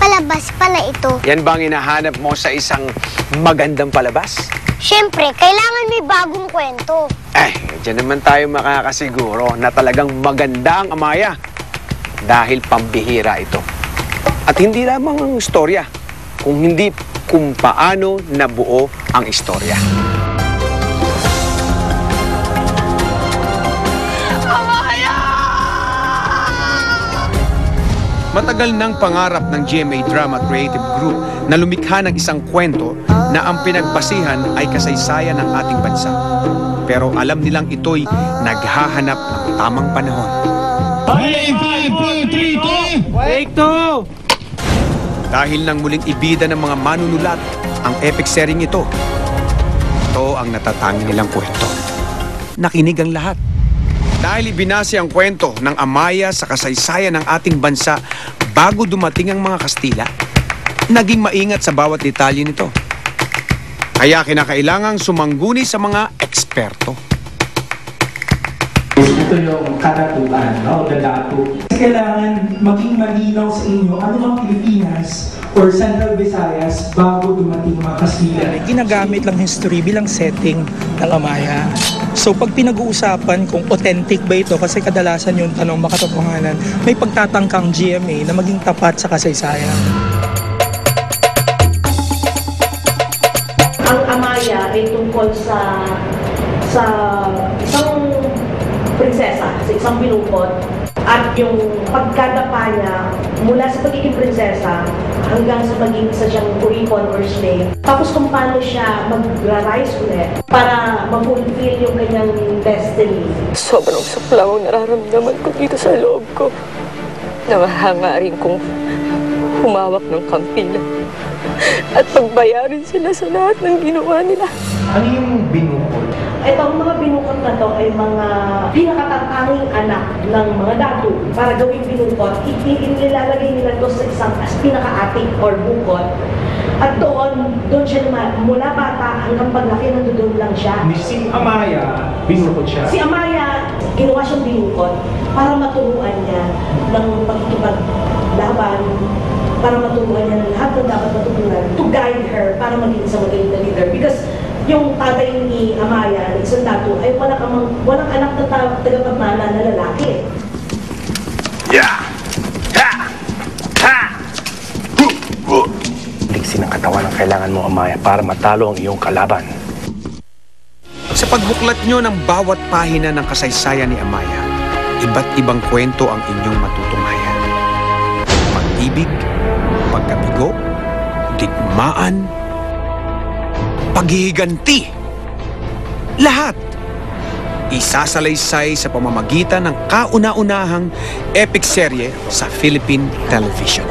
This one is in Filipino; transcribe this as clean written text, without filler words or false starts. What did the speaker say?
palabas pala ito. Yan bang hinahanap mo sa isang magandang palabas? Siyempre, kailangan may bagong kwento. Diyan naman tayo makakasiguro na talagang maganda ang Amaya. Dahil pambihira ito. At hindi lamang ang istorya, kung paano nabuo ang istorya. Matagal ng pangarap ng GMA Drama Creative Group na lumikha ng isang kwento na ang pinagbasihan ay kasaysayan ng ating bansa. Pero alam nilang ito'y naghahanap ng tamang panahon. 5, 4, 3, 2! Take 2! Dahil nang muling ibida ng mga manunulat ang epic series ito, ito ang natatangi nilang kwento. Nakinig ang lahat. Dahil ibinase ang kwento ng Amaya sa kasaysayan ng ating bansa bago dumating ang mga Kastila, naging maingat sa bawat detalye nito. Kaya kinakailangang sumangguni sa mga eksperto. Ito yung katatuan, no? The datu. Kailangan maging malinaw sa inyo ano ang Pilipinas or Central Visayas bago dumating mga Kastila. Ginagamit lang history bilang setting ng Amaya. So pag pinag-uusapan kung authentic ba ito, kasi kadalasan yung tanong makatotohanan, may pagtatangkang GMA na maging tapat sa kasaysayan. Ang Amaya ay tungkol sa isang prinsesa, sa isang binukod, at yung pagkadapa niya mula sa pagiging prinsesa hanggang sa maging isa siyang kuripon or slave. Tapos kung paano siya mag-rise ulit para ma-fulfill yung kanyang destiny. Sobrang suklaw ang nararamdaman ko dito sa loob ko. Nangahangarin kong humawak ng kampila at pagbayarin sila sa lahat ng ginawa nila. Ano yung binukod? Itong mga binukod na to ay mga pinakatatanging anak ng mga datu. Para gawing binukod, nilalagay nila to sa isang as pinaka-atik or bukod. At doon siya naman, mula bata hanggang paglaki, nandoon lang siya. Si Amaya, binukod siya. Si Amaya, ginawa siyang binukod para maturuan niya ng pagkikipaglaban, para maturuan niya ng lahat ng dapat matutunan, to guide her para maging isang magaling na leader. Because yung tatay ni Amaya, na isang datu, ay walang anak na tagapagmana na lalaki. Yeah! Ha! Ha! Liksin ang katawan ang kailangan mo, Amaya, para matalo ang iyong kalaban. Sa pagbuklat nyo ng bawat pahina ng kasaysayan ni Amaya, iba't ibang kwento ang inyong matutunayan. Pag-ibig, pagkabigo, digmaan, paghihiganti. Lahat isasalaysay sa pamamagitan ng kauna-unahang epic serye sa Philippine television.